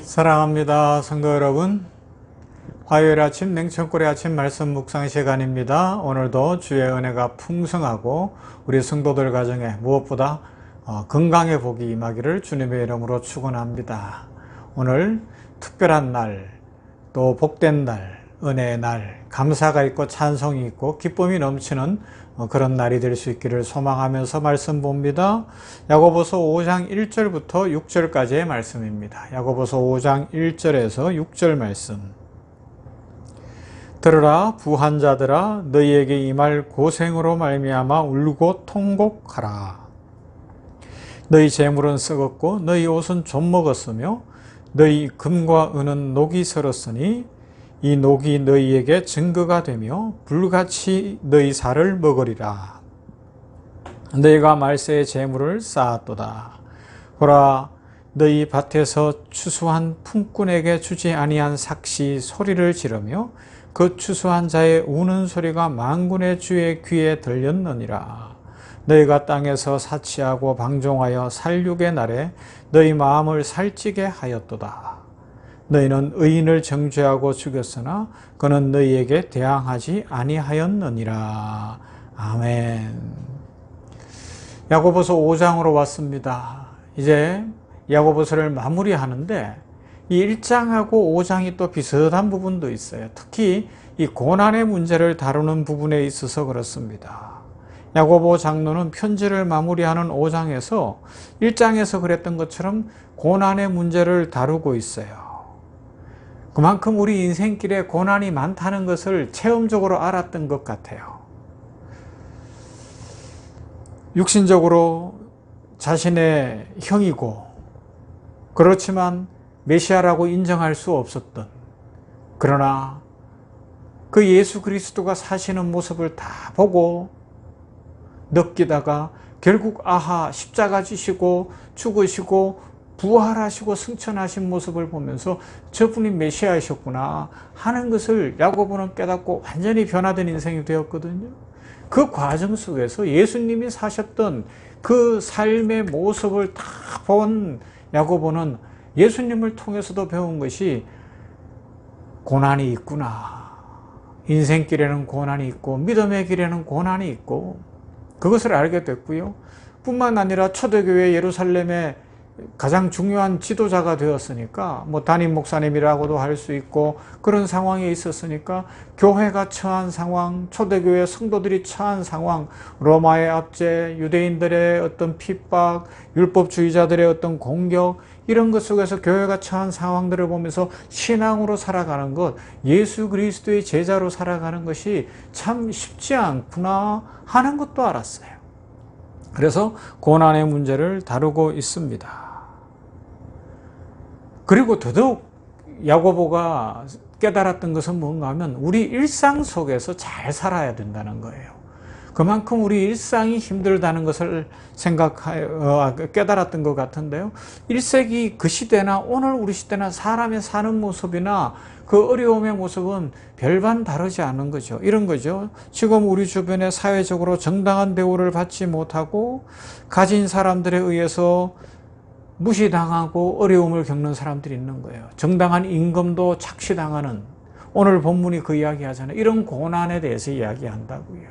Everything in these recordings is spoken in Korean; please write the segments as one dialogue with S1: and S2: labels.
S1: 사랑합니다, 성도 여러분. 화요일 아침 냉천골의 아침 말씀 묵상 시간입니다. 오늘도 주의 은혜가 풍성하고 우리 성도들 가정에 무엇보다 건강의 복이 임하기를 주님의 이름으로 축원합니다. 오늘 특별한 날, 또 복된 날, 은혜의 날, 감사가 있고 찬송이 있고 기쁨이 넘치는 그런 날이 될 수 있기를 소망하면서 말씀 봅니다. 야고보서 5장 1절부터 6절까지의 말씀입니다. 야고보서 5장 1절에서 6절 말씀. 들으라, 부한 자들아, 너희에게 임할 고생으로 말미암아 울고 통곡하라. 너희 재물은 썩었고 너희 옷은 좀 먹었으며 너희 금과 은은 녹이 슬었으니 이 녹이 너희에게 증거가 되며 불같이 너희 살을 먹으리라. 너희가 말세의 재물을 쌓았도다. 보라, 너희 밭에서 추수한 품꾼에게 주지 아니한 삭시 소리를 지르며 그 추수한 자의 우는 소리가 만군의 주의 귀에 들렸느니라. 너희가 땅에서 사치하고 방종하여 살육의 날에 너희 마음을 살찌게 하였도다. 너희는 의인을 정죄하고 죽였으나 그는 너희에게 대항하지 아니하였느니라. 아멘. 야고보서 5장으로 왔습니다. 이제 야고보서를 마무리하는데 이 1장하고 5장이 또 비슷한 부분도 있어요. 특히 이 고난의 문제를 다루는 부분에 있어서 그렇습니다. 야고보 장로는 편지를 마무리하는 5장에서 1장에서 그랬던 것처럼 고난의 문제를 다루고 있어요. 그만큼 우리 인생길에 고난이 많다는 것을 체험적으로 알았던 것 같아요. 육신적으로 자신의 형이고 그렇지만 메시아라고 인정할 수 없었던, 그러나 그 예수 그리스도가 사시는 모습을 다 보고 느끼다가 결국 아하, 십자가 지시고 죽으시고 부활하시고 승천하신 모습을 보면서 저분이 메시아이셨구나 하는 것을 야고보는 깨닫고 완전히 변화된 인생이 되었거든요. 그 과정 속에서 예수님이 사셨던 그 삶의 모습을 다 본 야고보는 예수님을 통해서도 배운 것이 고난이 있구나. 인생길에는 고난이 있고 믿음의 길에는 고난이 있고 그것을 알게 됐고요. 뿐만 아니라 초대교회 예루살렘의 가장 중요한 지도자가 되었으니까 담임 목사님이라고도 할 수 있고 그런 상황에 있었으니까 교회가 처한 상황, 초대교회 성도들이 처한 상황, 로마의 압제, 유대인들의 어떤 핍박, 율법주의자들의 어떤 공격, 이런 것 속에서 교회가 처한 상황들을 보면서 신앙으로 살아가는 것, 예수 그리스도의 제자로 살아가는 것이 참 쉽지 않구나 하는 것도 알았어요. 그래서 고난의 문제를 다루고 있습니다. 그리고 더더욱 야고보가 깨달았던 것은 뭔가 하면 우리 일상 속에서 잘 살아야 된다는 거예요. 그만큼 우리 일상이 힘들다는 것을 깨달았던 것 같은데요. 1세기 그 시대나 오늘 우리 시대나 사람의 사는 모습이나 그 어려움의 모습은 별반 다르지 않은 거죠. 이런 거죠. 지금 우리 주변에 사회적으로 정당한 대우를 받지 못하고 가진 사람들에 의해서 무시당하고 어려움을 겪는 사람들이 있는 거예요. 정당한 임금도 착취당하는, 오늘 본문이 그 이야기 하잖아요. 이런 고난에 대해서 이야기한다고요.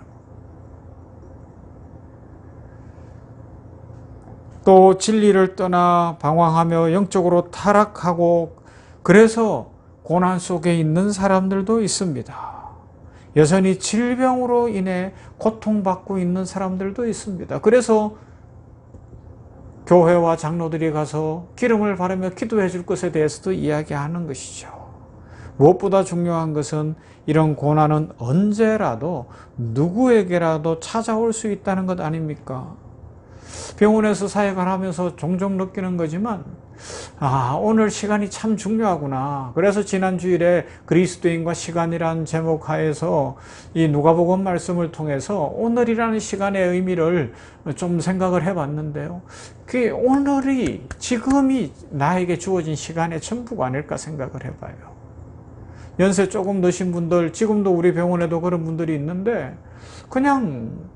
S1: 또 진리를 떠나 방황하며 영적으로 타락하고 그래서 고난 속에 있는 사람들도 있습니다. 여전히 질병으로 인해 고통받고 있는 사람들도 있습니다. 그래서 교회와 장로들이 가서 기름을 바르며 기도해 줄 것에 대해서도 이야기하는 것이죠. 무엇보다 중요한 것은 이런 고난은 언제라도 누구에게라도 찾아올 수 있다는 것 아닙니까? 병원에서 사역을 하면서 종종 느끼는 거지만 오늘 시간이 참 중요하구나. 그래서 지난 주일에 그리스도인과 시간이라는 제목 하에서 이 누가복음 말씀을 통해서 오늘이라는 시간의 의미를 좀 생각을 해봤는데요. 그 오늘이, 지금이 나에게 주어진 시간의 전부가 아닐까 생각을 해봐요. 연세 조금 드신 분들, 지금도 우리 병원에도 그런 분들이 있는데 그냥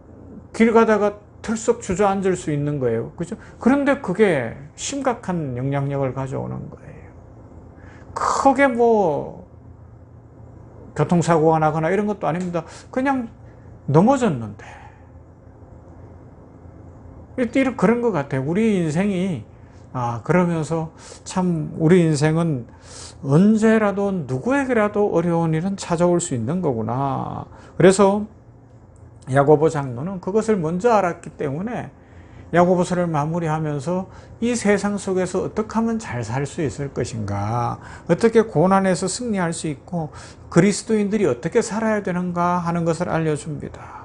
S1: 길 가다가 털썩 주저앉을 수 있는 거예요. 그죠? 그런데 그게 심각한 영향력을 가져오는 거예요. 크게 뭐 교통사고가 나거나 이런 것도 아닙니다. 그냥 넘어졌는데. 이런 그런 것 같아요. 우리 인생이 그러면서 참 우리 인생은 언제라도 누구에게라도 어려운 일은 찾아올 수 있는 거구나. 그래서 야고보 장로는 그것을 먼저 알았기 때문에 야고보서를 마무리하면서 이 세상 속에서 어떻게 하면 잘 살 수 있을 것인가, 어떻게 고난에서 승리할 수 있고 그리스도인들이 어떻게 살아야 되는가 하는 것을 알려줍니다.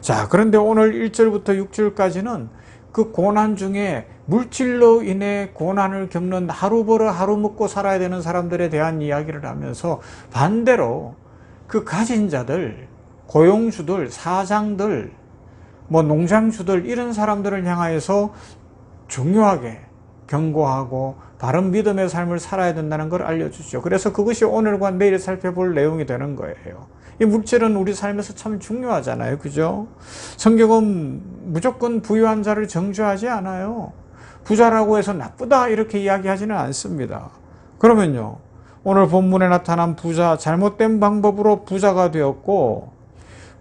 S1: 자, 그런데 오늘 1절부터 6절까지는 그 고난 중에 물질로 인해 고난을 겪는 하루 벌어 하루 먹고 살아야 되는 사람들에 대한 이야기를 하면서 반대로 그 가진 자들, 고용주들, 사장들, 뭐 농장주들 이런 사람들을 향하여서 중요하게 경고하고 바른 믿음의 삶을 살아야 된다는 걸 알려주죠. 그래서 그것이 오늘과 내일 살펴볼 내용이 되는 거예요. 이 물질은 우리 삶에서 참 중요하잖아요. 그죠? 성경은 무조건 부유한 자를 정죄하지 않아요. 부자라고 해서 나쁘다 이렇게 이야기하지는 않습니다. 그러면요, 오늘 본문에 나타난 부자, 잘못된 방법으로 부자가 되었고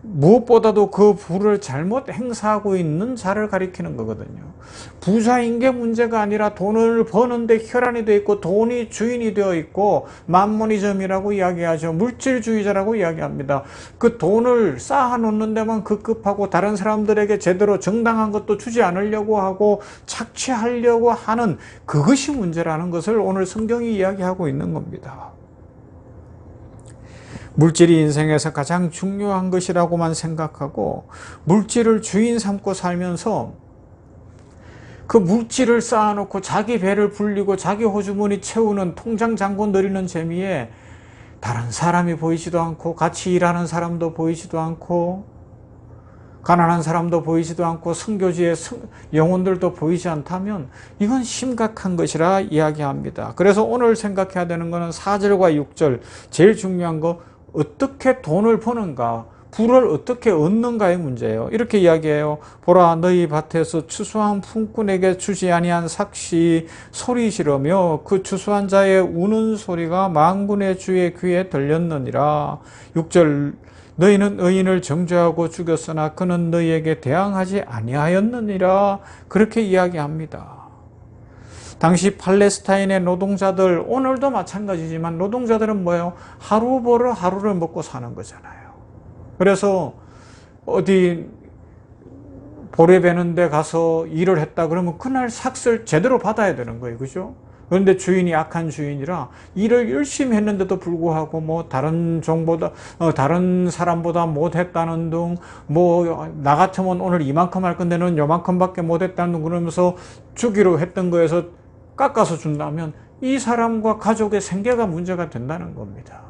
S1: 무엇보다도 그 부를 잘못 행사하고 있는 자를 가리키는 거거든요. 부자인 게 문제가 아니라 돈을 버는데 혈안이 되어 있고 돈이 주인이 되어 있고 만모니즘이라고 이야기하죠. 물질주의자라고 이야기합니다. 그 돈을 쌓아놓는 데만 급급하고 다른 사람들에게 제대로 정당한 것도 주지 않으려고 하고 착취하려고 하는 그것이 문제라는 것을 오늘 성경이 이야기하고 있는 겁니다. 물질이 인생에서 가장 중요한 것이라고만 생각하고 물질을 주인 삼고 살면서 그 물질을 쌓아놓고 자기 배를 불리고 자기 호주머니 채우는 통장 잔고 늘리는 재미에 다른 사람이 보이지도 않고 같이 일하는 사람도 보이지도 않고 가난한 사람도 보이지도 않고 선교지의 영혼들도 보이지 않다면 이건 심각한 것이라 이야기합니다. 그래서 오늘 생각해야 되는 것은 4절과 6절 제일 중요한 거, 어떻게 돈을 버는가, 부를 어떻게 얻는가의 문제예요. 이렇게 이야기해요. 보라, 너희 밭에서 추수한 품꾼에게 주지 아니한 삭시 소리 지르며 그 추수한 자의 우는 소리가 만군의 주의 귀에 들렸느니라. 6절, 너희는 의인을 정죄하고 죽였으나 그는 너희에게 대항하지 아니하였느니라. 그렇게 이야기합니다. 당시 팔레스타인의 노동자들, 오늘도 마찬가지지만 노동자들은 뭐예요? 하루 벌어 하루를 먹고 사는 거잖아요. 그래서 어디 보레 베는 데 가서 일을 했다 그러면 그날 삭을 제대로 받아야 되는 거예요. 그죠? 그런데 주인이 악한 주인이라 일을 열심히 했는데도 불구하고 뭐 다른 종보다 다른 사람보다 못했다는 등 뭐 나 같으면 오늘 이만큼 할 건데 는 요만큼밖에 못했다는 등 그러면서 주기로 했던 거에서 깎아서 준다면 이 사람과 가족의 생계가 문제가 된다는 겁니다.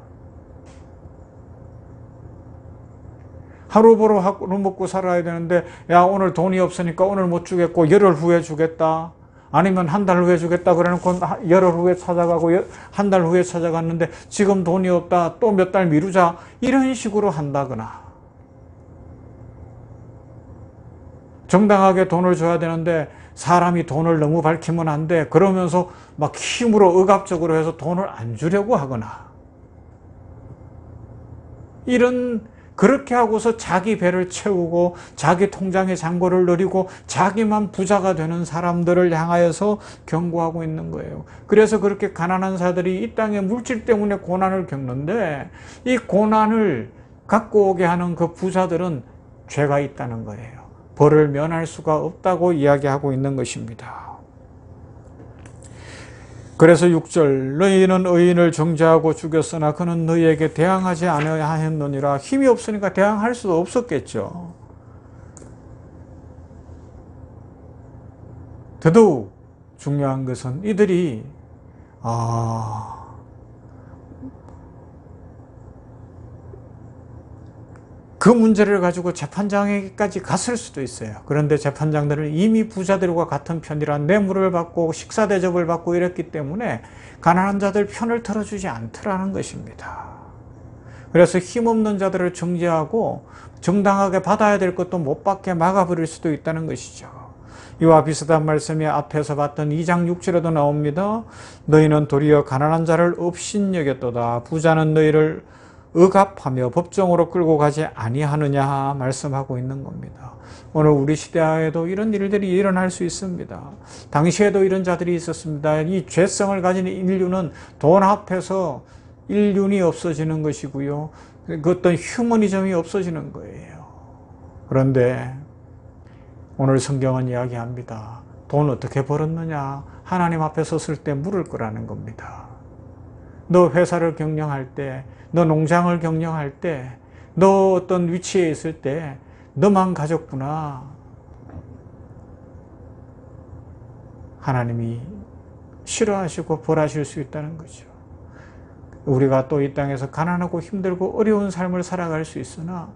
S1: 하루 벌어 하루 먹고 살아야 되는데, 야, 오늘 돈이 없으니까 오늘 못 주겠고 열흘 후에 주겠다, 아니면 한 달 후에 주겠다 그래놓고 열흘 후에 찾아가고 한 달 후에 찾아갔는데 지금 돈이 없다, 또 몇 달 미루자, 이런 식으로 한다거나, 정당하게 돈을 줘야 되는데 사람이 돈을 너무 밝히면 안 돼, 그러면서 막 힘으로 억압적으로 해서 돈을 안 주려고 하거나, 그렇게 하고서 자기 배를 채우고 자기 통장의 잔고를 늘리고 자기만 부자가 되는 사람들을 향하여서 경고하고 있는 거예요. 그래서 그렇게 가난한 자들이 이 땅에 물질 때문에 고난을 겪는데, 이 고난을 갖고 오게 하는 그 부자들은 죄가 있다는 거예요. 벌을 면할 수가 없다고 이야기하고 있는 것입니다. 그래서 6절, 너희는 의인을 정죄하고 죽였으나 그는 너희에게 대항하지 아니하였느니라. 힘이 없으니까 대항할 수도 없었겠죠. 더더욱 중요한 것은 이들이 그 문제를 가지고 재판장에게까지 갔을 수도 있어요. 그런데 재판장들은 이미 부자들과 같은 편이라 뇌물을 받고 식사 대접을 받고 이랬기 때문에 가난한 자들 편을 들어주지 않더라는 것입니다. 그래서 힘없는 자들을 정죄하고 정당하게 받아야 될 것도 못 받게 막아버릴 수도 있다는 것이죠. 이와 비슷한 말씀이 앞에서 봤던 2장 6절에도 나옵니다. 너희는 도리어 가난한 자를 업신여겼도다. 부자는 너희를 억압하며 법정으로 끌고 가지 아니하느냐 말씀하고 있는 겁니다. 오늘 우리 시대에도 이런 일들이 일어날 수 있습니다. 당시에도 이런 자들이 있었습니다. 이 죄성을 가진 인류는 돈 앞에서 인륜이 없어지는 것이고요. 그 어떤 휴머니즘이 없어지는 거예요. 그런데 오늘 성경은 이야기합니다. 돈 어떻게 벌었느냐? 하나님 앞에 섰을 때 물을 거라는 겁니다. 너 회사를 경영할 때, 너 농장을 경영할 때, 너 어떤 위치에 있을 때 너만 가졌구나. 하나님이 싫어하시고 벌하실 수 있다는 거죠. 우리가 또 이 땅에서 가난하고 힘들고 어려운 삶을 살아갈 수 있으나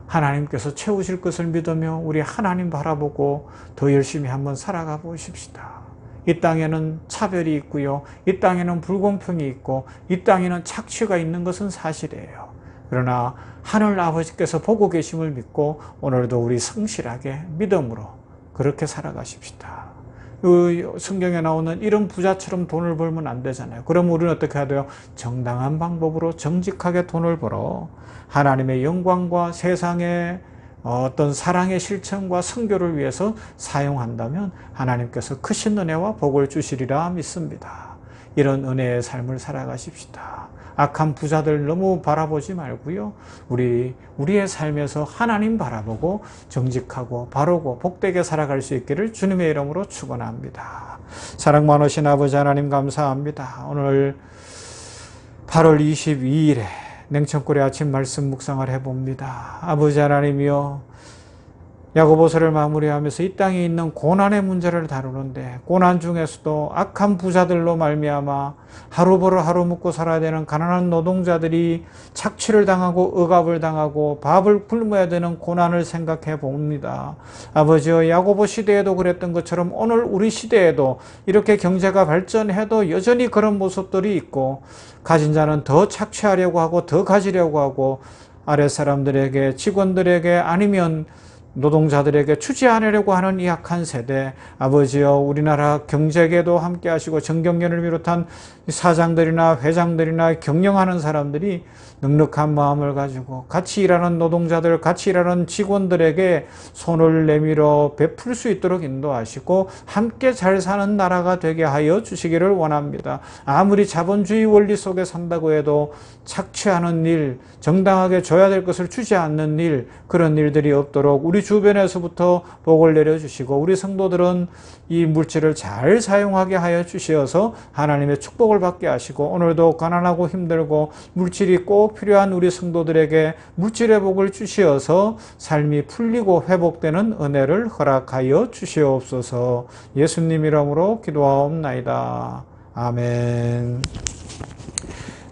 S1: 하나님께서 채우실 것을 믿으며 우리 하나님 바라보고 더 열심히 한번 살아가 보십시다. 이 땅에는 차별이 있고요. 이 땅에는 불공평이 있고 이 땅에는 착취가 있는 것은 사실이에요. 그러나 하늘 아버지께서 보고 계심을 믿고 오늘도 우리 성실하게 믿음으로 그렇게 살아가십시다. 성경에 나오는 이런 부자처럼 돈을 벌면 안 되잖아요. 그럼 우리는 어떻게 해야 돼요? 정당한 방법으로 정직하게 돈을 벌어 하나님의 영광과 세상의 어떤 사랑의 실천과 선교를 위해서 사용한다면 하나님께서 크신 은혜와 복을 주시리라 믿습니다. 이런 은혜의 삶을 살아가십시다. 악한 부자들 너무 바라보지 말고요. 우리의 삶에서 하나님 바라보고 정직하고 바르고 복되게 살아갈 수 있기를 주님의 이름으로 축원합니다. 사랑 많으신 아버지 하나님 감사합니다. 오늘 8월 22일에 냉천골의 아침 말씀 묵상을 해봅니다. 아버지 하나님이여, 야고보서를 마무리하면서 이 땅에 있는 고난의 문제를 다루는데 고난 중에서도 악한 부자들로 말미암아 하루 벌어 하루 먹고 살아야 되는 가난한 노동자들이 착취를 당하고 억압을 당하고 밥을 굶어야 되는 고난을 생각해 봅니다. 아버지여, 야고보 시대에도 그랬던 것처럼 오늘 우리 시대에도 이렇게 경제가 발전해도 여전히 그런 모습들이 있고 가진 자는 더 착취하려고 하고 더 가지려고 하고 아랫사람들에게, 직원들에게 아니면 노동자들에게 주지 않으려고 하는 이 악한 세대, 아버지여, 우리나라 경제계도 함께 하시고 정경련을 비롯한 사장들이나 회장들이나 경영하는 사람들이 넉넉한 마음을 가지고 같이 일하는 노동자들, 같이 일하는 직원들에게 손을 내밀어 베풀 수 있도록 인도하시고 함께 잘 사는 나라가 되게 하여 주시기를 원합니다. 아무리 자본주의 원리 속에 산다고 해도 착취하는 일, 정당하게 줘야 될 것을 주지 않는 일, 그런 일들이 없도록 우리 주변에서부터 복을 내려주시고 우리 성도들은 이 물질을 잘 사용하게 하여 주시어서 하나님의 축복을 받게 하시고 오늘도 가난하고 힘들고 물질이 꼭 필요한 우리 성도들에게 물질의 복을 주시어서 삶이 풀리고 회복되는 은혜를 허락하여 주시옵소서. 예수님 이름으로 기도하옵나이다. 아멘.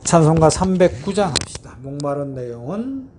S1: 찬송가 309장 합시다. 목마른 내 영혼